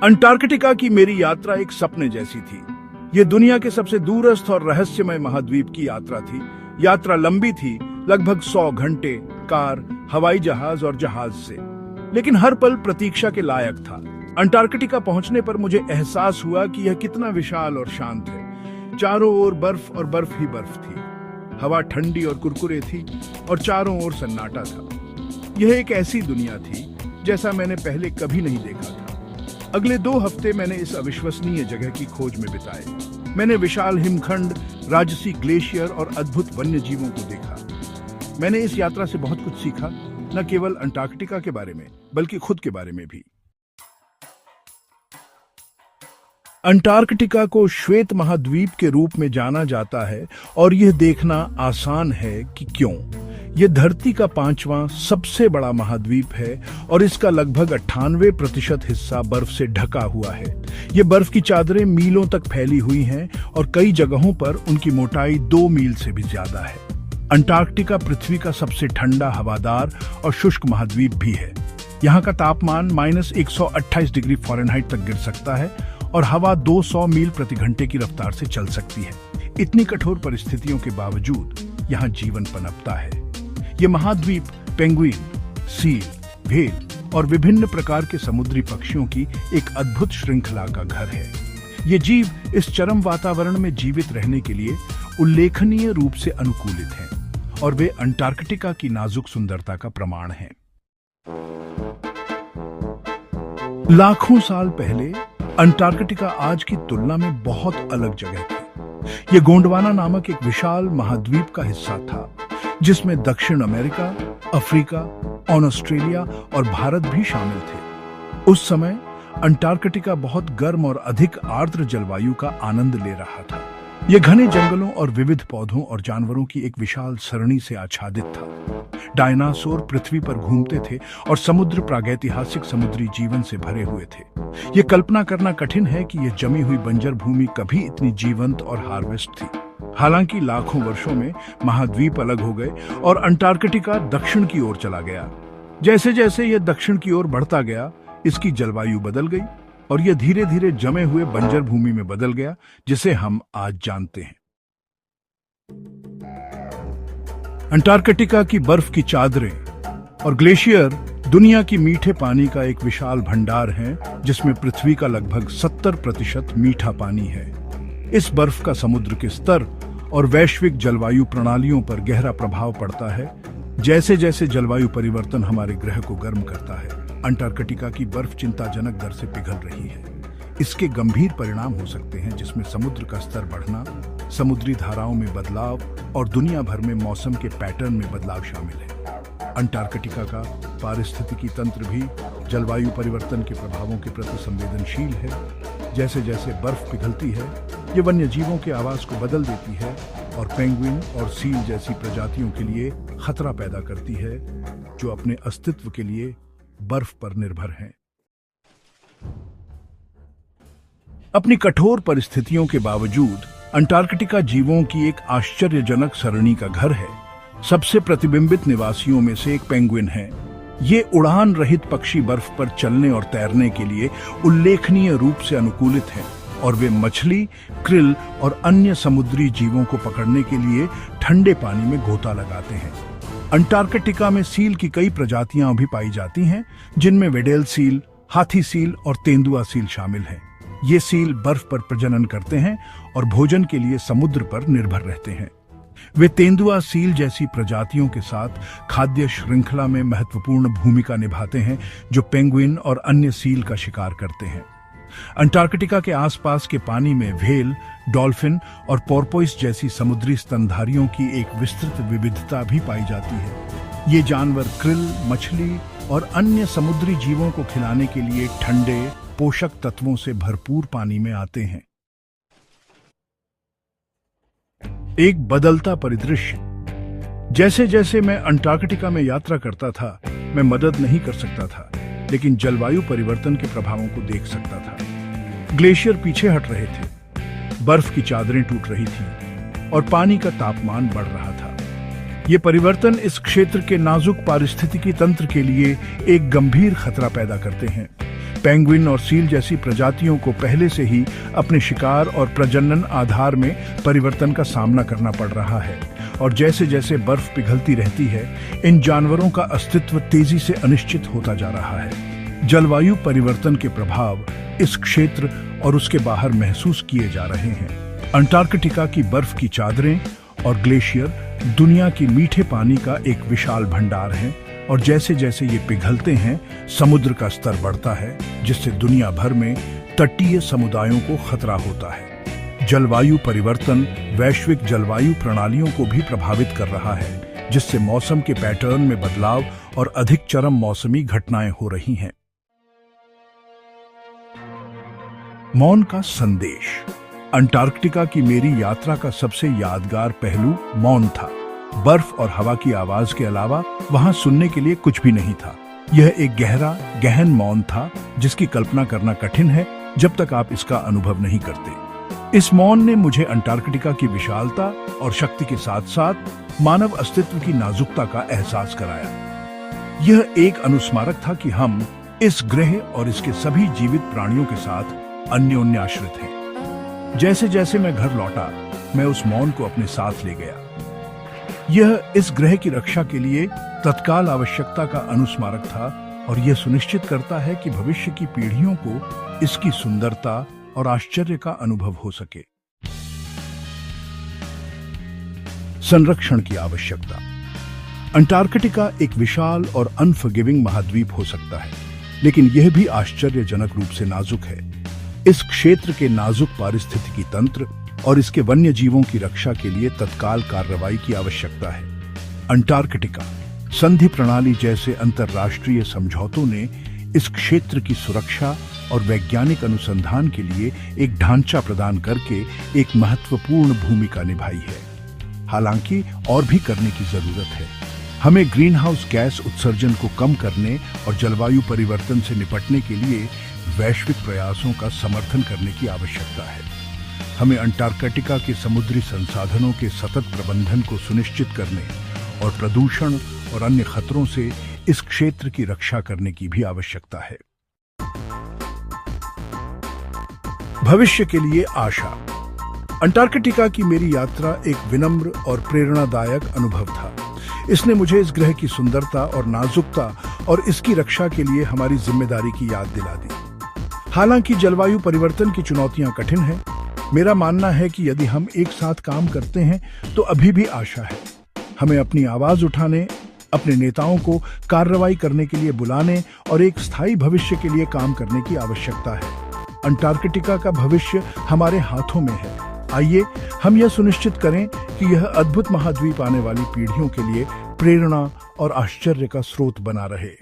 Antarctica की मेरी यात्रा एक सपने जैसी थी। ये दुनिया के सबसे दूरस्थ और रहस्यमय महाद्वीप की यात्रा थी। यात्रा लंबी थी, लगभग 100 घंटे कार, हवाई जहाज और जहाज से, लेकिन हर पल प्रतीक्षा के लायक था। अंटार्कटिका पहुंचने पर मुझे एहसास हुआ कि यह कितना विशाल और शांत है। चारों ओर बर्फ और बर्फ ही बर्फ थी। हवा ठंडी और कुरकुरे थी और चारों ओर सन्नाटा था। यह एक ऐसी दुनिया थी जैसा मैंने पहले कभी नहीं देखा था। अगले 2 हफ्ते मैंने इस अविश्वसनीय जगह की खोज में बिताए। मैंने विशाल हिमखंड, राजसी ग्लेशियर और अद्भुत वन्य जीवों को देखा। मैंने इस यात्रा से बहुत कुछ सीखा, न केवल अंटार्कटिका के बारे में बल्कि खुद के बारे में भी। अंटार्कटिका को श्वेत महाद्वीप के रूप में जाना जाता है और यह देखना आसान है कि क्यों। यह धरती का 5वां सबसे बड़ा महाद्वीप है और इसका लगभग 98% हिस्सा बर्फ से ढका हुआ है। ये बर्फ की चादरें मीलों तक फैली हुई हैं और कई जगहों पर उनकी मोटाई 2 मील से भी ज्यादा है। अंटार्कटिका पृथ्वी का सबसे ठंडा, हवादार और शुष्क महाद्वीप भी है। यहाँ का तापमान -128 डिग्री फ़ारेनहाइट तक गिर सकता है और हवा 200 मील प्रति घंटे की रफ्तार से चल सकती है। इतनी कठोर परिस्थितियों के बावजूद यहाँ जीवन पनपता है। ये महाद्वीप पेंगुइन, सील, व्हेल और विभिन्न प्रकार के समुद्री पक्षियों की एक अद्भुत श्रृंखला का घर है। ये जीव इस चरम वातावरण में जीवित रहने के लिए उल्लेखनीय रूप से अनुकूलित हैं और वे अंटार्कटिका की नाजुक सुंदरता का प्रमाण हैं। लाखों साल पहले अंटार्कटिका आज की तुलना में बहुत अलग जगह थी। यह गोंडवाना नामक एक विशाल महाद्वीप का हिस्सा था, जिसमें दक्षिण अमेरिका, अफ्रीका, ऑस्ट्रेलिया और भारत भी शामिल थे। उस समय अंटार्कटिका बहुत गर्म और अधिक आर्द्र जलवायु का आनंद ले रहा था। यह घने जंगलों और विविध पौधों और जानवरों की एक विशाल सरणी से आच्छादित था। डायनासोर पृथ्वी पर घूमते थे और समुद्र प्रागैतिहासिक समुद्री जीवन से भरे हुए थे। यह कल्पना करना कठिन है कि यह जमी हुई बंजर भूमि कभी इतनी जीवंत और हार्वेस्ट थी। हालांकि लाखों वर्षों में महाद्वीप अलग हो गए और अंटार्कटिका दक्षिण की ओर चला गया। जैसे जैसे यह दक्षिण की ओर बढ़ता गया, इसकी जलवायु बदल गई और यह धीरे धीरे जमे हुए बंजर भूमि में बदल गया, जिसे हम आज जानते हैं। अंटार्कटिका की बर्फ की चादरें और ग्लेशियर दुनिया की मीठे पानी का एक विशाल भंडार है, जिसमें पृथ्वी का लगभग 70% मीठा पानी है। इस बर्फ का समुद्र के स्तर और वैश्विक जलवायु प्रणालियों पर गहरा प्रभाव पड़ता है। जैसे जैसे जलवायु परिवर्तन हमारे ग्रह को गर्म करता है, अंटार्कटिका की बर्फ चिंताजनक दर से पिघल रही है। इसके गंभीर परिणाम हो सकते हैं, जिसमें समुद्र का स्तर बढ़ना, समुद्री धाराओं में बदलाव और दुनिया भर में मौसम के पैटर्न में बदलाव शामिल है। अंटार्कटिका का पारिस्थितिकी तंत्र भी जलवायु परिवर्तन के प्रभावों के प्रति संवेदनशील है। जैसे जैसे बर्फ पिघलती है, ये वन्य जीवों के आवास को बदल देती है और पेंगुइन और सील जैसी प्रजातियों के लिए खतरा पैदा करती है, जो अपने अस्तित्व के लिए बर्फ पर निर्भर हैं। अपनी कठोर परिस्थितियों के बावजूद अंटार्कटिका जीवों की एक आश्चर्यजनक सरणी का घर है। सबसे प्रतिबिंबित निवासियों में से एक पेंगुइन है। ये उड़ान रहित पक्षी बर्फ पर चलने और तैरने के लिए उल्लेखनीय रूप से अनुकूलित हैं और वे मछली, क्रिल और अन्य समुद्री जीवों को पकड़ने के लिए ठंडे पानी में गोता लगाते हैं। अंटार्कटिका में सील की कई प्रजातियां भी पाई जाती हैं, जिनमें वेडेल सील, हाथी सील और तेंदुआ सील शामिल हैं। ये सील बर्फ पर प्रजनन करते हैं और भोजन के लिए समुद्र पर निर्भर रहते हैं। वे तेंदुआ सील जैसी प्रजातियों के साथ खाद्य श्रृंखला में महत्वपूर्ण भूमिका निभाते हैं, जो पेंगुइन और अन्य सील का शिकार करते हैं। अंटार्कटिका के आसपास के पानी में व्हेल, डॉल्फिन और पोर्पोइस जैसी समुद्री स्तनधारियों की एक विस्तृत विविधता भी पाई जाती है। ये जानवर क्रिल, मछली और अन्य समुद्री जीवों को खिलाने के लिए ठंडे, पोषक तत्वों से भरपूर पानी में आते हैं। एक बदलता परिदृश्य। जैसे जैसे मैं अंटार्कटिका में यात्रा करता था, मैं मदद नहीं कर सकता था, लेकिन जलवायु परिवर्तन के प्रभावों को देख सकता था। ग्लेशियर पीछे हट रहे थे, बर्फ की चादरें टूट रही थीं और पानी का तापमान बढ़ रहा था। ये परिवर्तन इस क्षेत्र के नाजुक पारिस्थितिकी तंत्र के लिए एक गंभीर खतरा पैदा करते हैं। पेंगुइन और सील जैसी प्रजातियों को पहले से ही अपने शिकार और प्रजनन आधार में परिवर्तन का सामना करना पड़ रहा है, और जैसे जैसे बर्फ पिघलती रहती है, इन जानवरों का अस्तित्व तेजी से अनिश्चित होता जा रहा है। जलवायु परिवर्तन के प्रभाव इस क्षेत्र और उसके बाहर महसूस किए जा रहे हैं। अंटार्कटिका की बर्फ की चादरें और ग्लेशियर दुनिया की मीठे पानी का एक विशाल भंडार है, और जैसे जैसे ये पिघलते हैं, समुद्र का स्तर बढ़ता है, जिससे दुनिया भर में तटीय समुदायों को खतरा होता है। जलवायु परिवर्तन वैश्विक जलवायु प्रणालियों को भी प्रभावित कर रहा है, जिससे मौसम के पैटर्न में बदलाव और अधिक चरम मौसमी घटनाएं हो रही हैं। मौन का संदेश। अंटार्कटिका की मेरी यात्रा का सबसे यादगार पहलू मौन था। बर्फ और हवा की आवाज के अलावा वहां सुनने के लिए कुछ भी नहीं था। यह एक गहरा, गहन मौन था, जिसकी कल्पना करना कठिन है जब तक आप इसका अनुभव नहीं करते। इस मौन ने मुझे अंटार्कटिका की विशालता और शक्ति के साथ साथ मानव अस्तित्व की नाजुकता का एहसास कराया। यह एक अनुस्मारक था कि हम इस ग्रह और इसके सभी जीवित प्राणियों के साथ अन्योन्य आश्रित हैं। जैसे जैसे मैं घर लौटा, मैं उस मौन को अपने साथ ले गया। यह इस ग्रह की रक्षा के लिए तत्काल आवश्यकता का अनुस्मारक था, और यह सुनिश्चित करता है कि भविष्य की पीढ़ियों को इसकी सुंदरता और आश्चर्य का अनुभव हो सके। संरक्षण की आवश्यकता। अंटार्कटिका एक विशाल और अनफॉरगिविंग महाद्वीप हो सकता है, लेकिन यह भी आश्चर्यजनक रूप से नाजुक है। इस क्षेत्र के नाजुक पारिस्थितिकी तंत्र और इसके वन्य जीवों की रक्षा के लिए तत्काल कार्रवाई की आवश्यकता है। अंटार्कटिका संधि प्रणाली जैसे अंतर्राष्ट्रीय समझौतों ने इस क्षेत्र की सुरक्षा और वैज्ञानिक अनुसंधान के लिए एक ढांचा प्रदान करके एक महत्वपूर्ण भूमिका निभाई है। हालांकि और भी करने की जरूरत है। हमें ग्रीन हाउस गैस उत्सर्जन को कम करने और जलवायु परिवर्तन से निपटने के लिए वैश्विक प्रयासों का समर्थन करने की आवश्यकता है। हमें अंटार्कटिका के समुद्री संसाधनों के सतत प्रबंधन को सुनिश्चित करने और प्रदूषण और अन्य खतरों से इस क्षेत्र की रक्षा करने की भी आवश्यकता है। भविष्य के लिए आशा। अंटार्कटिका की मेरी यात्रा एक विनम्र और प्रेरणादायक अनुभव था। इसने मुझे इस ग्रह की सुंदरता और नाजुकता और इसकी रक्षा के लिए हमारी जिम्मेदारी की याद दिला दी। हालांकि जलवायु परिवर्तन की चुनौतियां कठिन हैं, मेरा मानना है कि यदि हम एक साथ काम करते हैं तो अभी भी आशा है। हमें अपनी आवाज उठाने, अपने नेताओं को कार्रवाई करने के लिए बुलाने और एक स्थायी भविष्य के लिए काम करने की आवश्यकता है। अंटार्कटिका का भविष्य हमारे हाथों में है। आइए हम यह सुनिश्चित करें कि यह अद्भुत महाद्वीप आने वाली पीढ़ियों के लिए प्रेरणा और आश्चर्य का स्रोत बना रहे।